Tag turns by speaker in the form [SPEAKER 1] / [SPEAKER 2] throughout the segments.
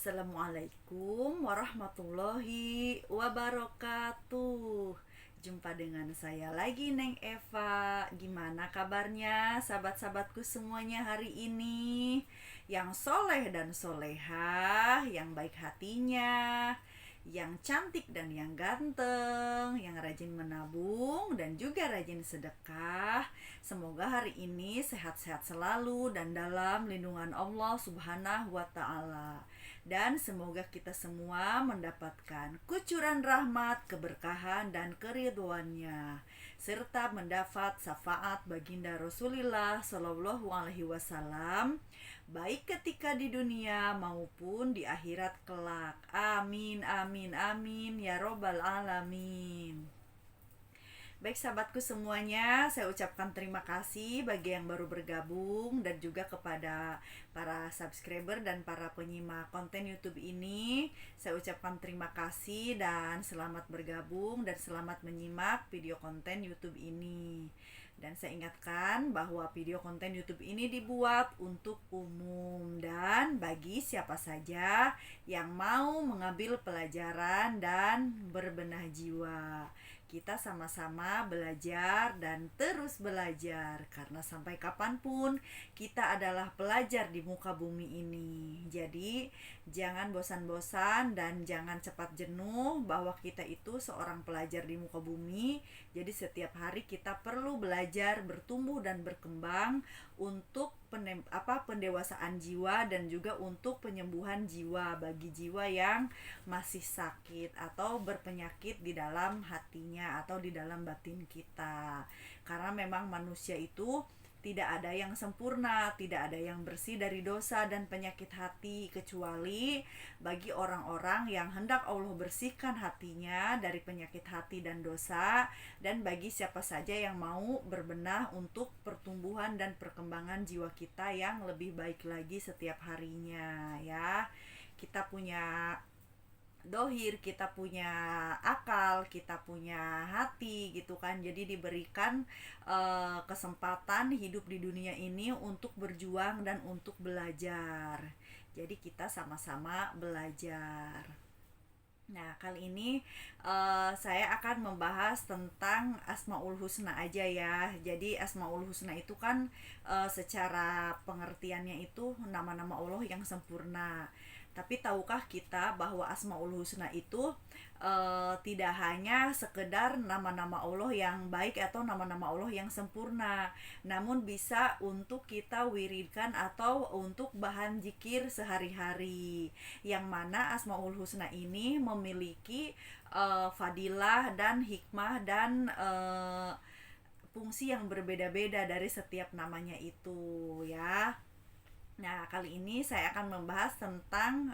[SPEAKER 1] Assalamualaikum warahmatullahi wabarakatuh. Jumpa dengan saya lagi, Neng Eva. Gimana kabarnya sahabat-sahabatku semuanya hari ini? Yang soleh dan solehah, yang baik hatinya, yang cantik dan yang ganteng, yang rajin menabung dan juga rajin sedekah. Semoga hari ini sehat-sehat selalu dan dalam lindungan Allah Subhanahu wa taala. Dan semoga kita semua mendapatkan kucuran rahmat, keberkahan dan keridhoannya, serta mendapat syafaat baginda Rasulullah Shallallahu alaihi wasallam, baik ketika di dunia maupun di akhirat kelak. Amin amin amin ya robbal alamin. Baik sahabatku semuanya, saya ucapkan terima kasih bagi yang baru bergabung dan juga kepada para subscriber dan para penyimak konten YouTube ini. Saya ucapkan terima kasih dan selamat bergabung dan selamat menyimak video konten YouTube ini. Dan saya ingatkan bahwa video konten YouTube ini dibuat untuk umum dan bagi siapa saja yang mau mengambil pelajaran dan berbenah jiwa. Kita sama-sama belajar dan terus belajar, karena sampai kapanpun kita adalah pelajar di muka bumi ini. Jadi jangan bosan-bosan dan jangan cepat jenuh bahwa kita itu seorang pelajar di muka bumi. Jadi setiap hari kita perlu belajar, bertumbuh dan berkembang untuk pendewasaan jiwa dan juga untuk penyembuhan jiwa bagi jiwa yang masih sakit atau berpenyakit di dalam hatinya atau di dalam batin kita. Karena memang manusia itu tidak ada yang sempurna, tidak ada yang bersih dari dosa dan penyakit hati, kecuali bagi orang-orang yang hendak Allah bersihkan hatinya dari penyakit hati dan dosa, dan bagi siapa saja yang mau berbenah untuk pertumbuhan dan perkembangan jiwa kita yang lebih baik lagi setiap harinya ya. Kita punya dohir, kita punya akal, kita punya hati gitu kan. Jadi diberikan kesempatan hidup di dunia ini untuk berjuang dan untuk belajar. Jadi kita sama-sama belajar. Nah, kali ini saya akan membahas tentang Asmaul Husna aja ya. Jadi Asmaul Husna itu kan secara pengertiannya itu nama-nama Allah yang sempurna. Tapi tahukah kita bahwa Asmaul Husna itu tidak hanya sekedar nama-nama Allah yang baik atau nama-nama Allah yang sempurna, namun bisa untuk kita wiridkan atau untuk bahan zikir sehari-hari. Yang mana Asmaul Husna ini memiliki fadilah dan hikmah dan fungsi yang berbeda-beda dari setiap namanya itu ya. Nah, kali ini saya akan membahas tentang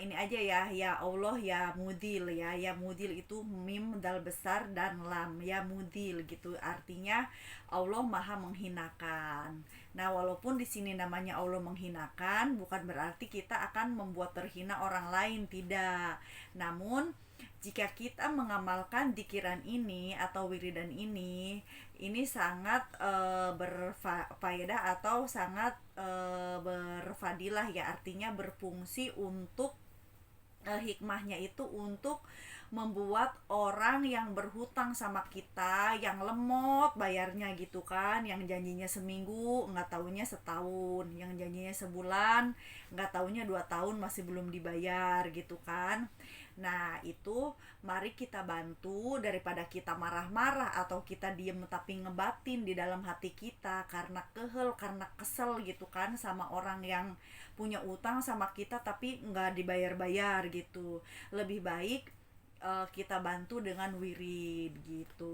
[SPEAKER 1] ini aja ya, ya Allah ya Mudil ya. Ya Mudil itu mim dal besar dan lam, ya Mudil gitu. Artinya Allah Maha menghinakan. Nah, walaupun di sini namanya Allah menghinakan, bukan berarti kita akan membuat terhina orang lain, tidak. Namun jika kita mengamalkan dikiran ini atau wiridan ini sangat berfaedah atau sangat berfadilah ya, artinya berfungsi untuk hikmahnya itu untuk membuat orang yang berhutang sama kita, yang lemot bayarnya gitu kan, yang janjinya seminggu nggak taunya setahun, yang janjinya sebulan nggak taunya 2 tahun masih belum dibayar gitu kan. Nah, itu mari kita bantu daripada kita marah-marah atau kita diem tapi ngebatin di dalam hati kita karena kehel, karena kesel gitu kan sama orang yang punya utang sama kita tapi nggak dibayar-bayar gitu. Lebih baik kita bantu dengan wirid gitu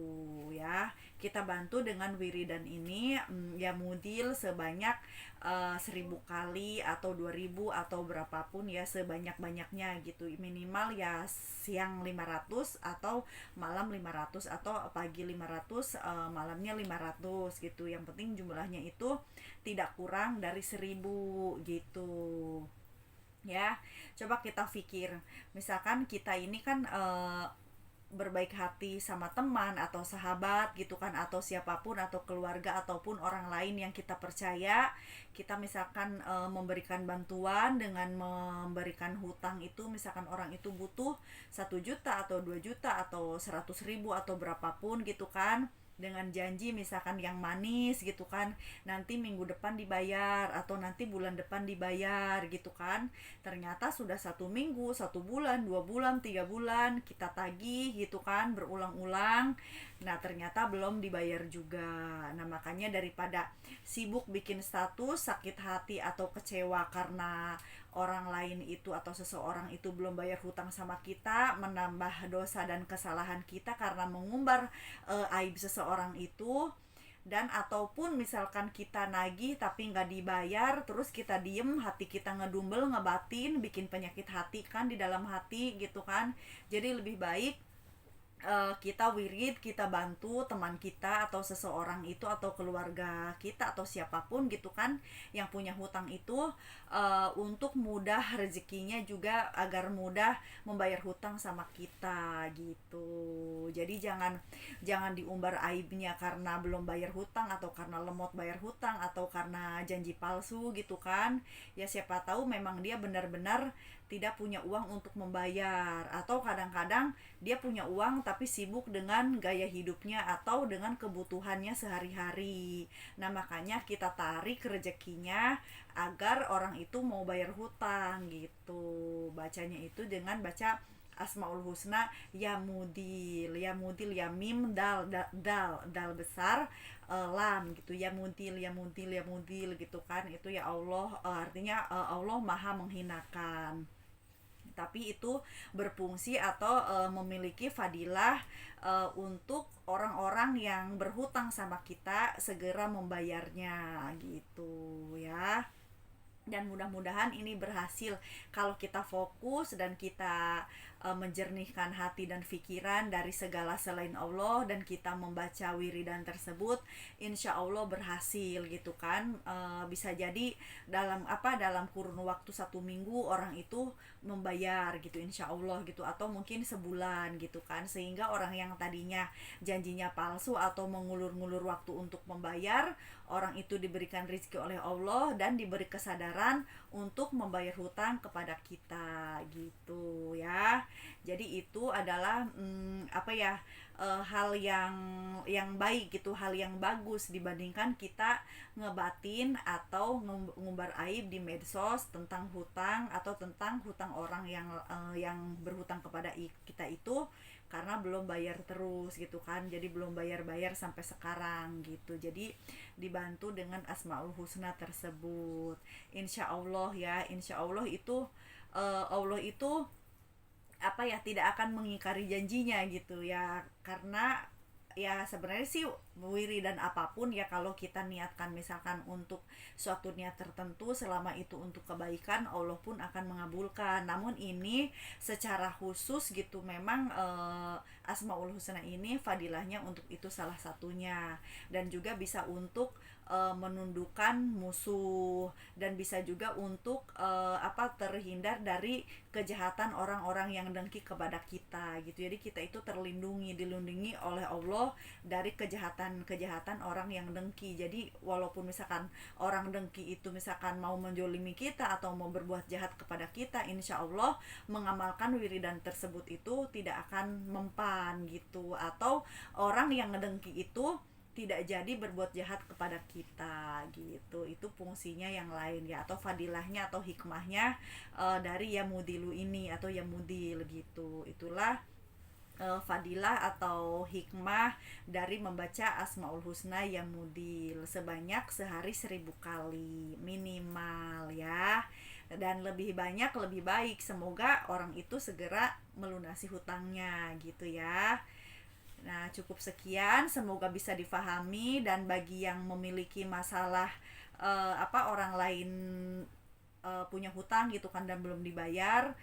[SPEAKER 1] ya. Kita bantu dengan wiridan ini ya mudil sebanyak 1.000 kali atau 2.000 atau berapapun ya, sebanyak-banyaknya gitu. Minimal ya siang 500 atau malam 500 atau pagi 500 malamnya 500 gitu. Yang penting jumlahnya itu tidak kurang dari 1.000 gitu ya. Coba kita pikir, misalkan kita ini kan berbaik hati sama teman atau sahabat gitu kan, atau siapapun, atau keluarga ataupun orang lain yang kita percaya, kita misalkan memberikan bantuan dengan memberikan hutang itu, misalkan orang itu butuh 1 juta atau 2 juta atau 100 ribu atau berapapun gitu kan, dengan janji misalkan yang manis gitu kan, nanti minggu depan dibayar atau nanti bulan depan dibayar gitu kan. Ternyata sudah 1 minggu, 1 bulan, 2 bulan, 3 bulan kita tagih gitu kan, berulang-ulang. Nah ternyata belum dibayar juga. Nah makanya daripada sibuk bikin status sakit hati atau kecewa karena orang lain itu atau seseorang itu belum bayar hutang sama kita, menambah dosa dan kesalahan kita karena mengumbar aib seseorang itu, dan ataupun misalkan kita nagih tapi nggak dibayar, terus kita diem, hati kita ngedumbel, ngebatin, bikin penyakit hati kan di dalam hati gitu kan. Jadi lebih baik kita wirid, kita bantu teman kita atau seseorang itu atau keluarga kita atau siapapun gitu kan yang punya hutang itu, untuk mudah rezekinya juga, agar mudah membayar hutang sama kita gitu. Jadi jangan diumbar aibnya karena belum bayar hutang atau karena lemot bayar hutang atau karena janji palsu gitu kan. Ya siapa tahu memang dia benar-benar tidak punya uang untuk membayar, atau kadang-kadang dia punya uang tapi sibuk dengan gaya hidupnya atau dengan kebutuhannya sehari-hari. Nah makanya kita tarik rezekinya agar orang itu mau bayar hutang gitu. Bacanya itu dengan baca Asmaul Husna, ya mudil, ya mudil, ya mim dal dal dal, dal besar, lam gitu, ya mudil, ya mudil, ya mudil gitu kan. Itu ya Allah, artinya Allah maha menghinakan, tapi itu berfungsi atau memiliki fadilah untuk orang-orang yang berhutang sama kita segera membayarnya gitu ya. Dan mudah-mudahan ini berhasil kalau kita fokus dan kita menjernihkan hati dan pikiran dari segala selain Allah, dan kita membaca wiridan tersebut, insya Allah berhasil gitu kan. Bisa jadi dalam kurun waktu 1 minggu orang itu membayar gitu insya Allah gitu, atau mungkin sebulan gitu kan, sehingga orang yang tadinya janjinya palsu atau mengulur-ngulur waktu untuk membayar, orang itu diberikan rezeki oleh Allah dan diberi kesadaran untuk membayar hutang kepada kita gitu ya. Jadi itu adalah hal yang baik gitu, hal yang bagus dibandingkan kita ngebatin atau ngumbar aib di medsos tentang hutang atau tentang hutang orang yang berhutang kepada kita itu karena belum bayar terus gitu kan. Jadi belum bayar sampai sekarang gitu. Jadi dibantu dengan Asmaul Husna tersebut. Insya Allah ya, insya Allah itu Allah itu tidak akan mengingkari janjinya gitu ya, karena ya sebenarnya sih wiridan apapun ya, kalau kita niatkan misalkan untuk suatu niat tertentu, selama itu untuk kebaikan, Allah pun akan mengabulkan. Namun ini secara khusus gitu memang Asmaul Husna ini fadilahnya untuk itu salah satunya, dan juga bisa untuk menundukkan musuh, dan bisa juga untuk terhindar dari kejahatan orang-orang yang dengki kepada kita gitu. Jadi kita itu dilindungi oleh Allah dari kejahatan orang yang dengki. Jadi walaupun misalkan orang dengki itu misalkan mau menjolimi kita atau mau berbuat jahat kepada kita, insya Allah mengamalkan wiridan tersebut itu tidak akan mempan gitu, atau orang yang ngedengki itu tidak jadi berbuat jahat kepada kita gitu. Itu fungsinya yang lain ya, atau fadilahnya atau hikmahnya dari yamudilu ini atau yamudil gitu. Itulah fadilah atau hikmah dari membaca Asmaul Husna Yamudil sebanyak sehari 1000 kali minimal ya, dan lebih banyak lebih baik. Semoga orang itu segera melunasi hutangnya gitu ya. Nah cukup sekian, semoga bisa difahami, dan bagi yang memiliki masalah orang lain punya hutang gitu kan dan belum dibayar,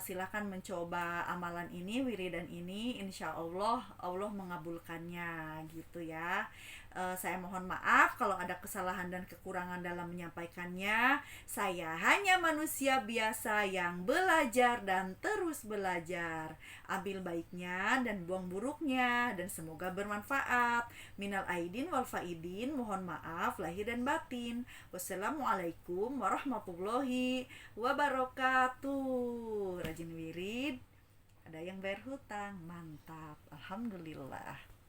[SPEAKER 1] Silakan mencoba amalan ini, wiridan ini, insya Allah Allah mengabulkannya gitu ya. Saya mohon maaf kalau ada kesalahan dan kekurangan dalam menyampaikannya. Saya hanya manusia biasa yang belajar dan terus belajar. Ambil baiknya dan buang buruknya, dan semoga bermanfaat. Minal aidin wal faidin, mohon maaf lahir dan batin. Wassalamualaikum warahmatullahi wabarakatuh. Rajin wirid, ada yang bayar hutang, mantap, alhamdulillah.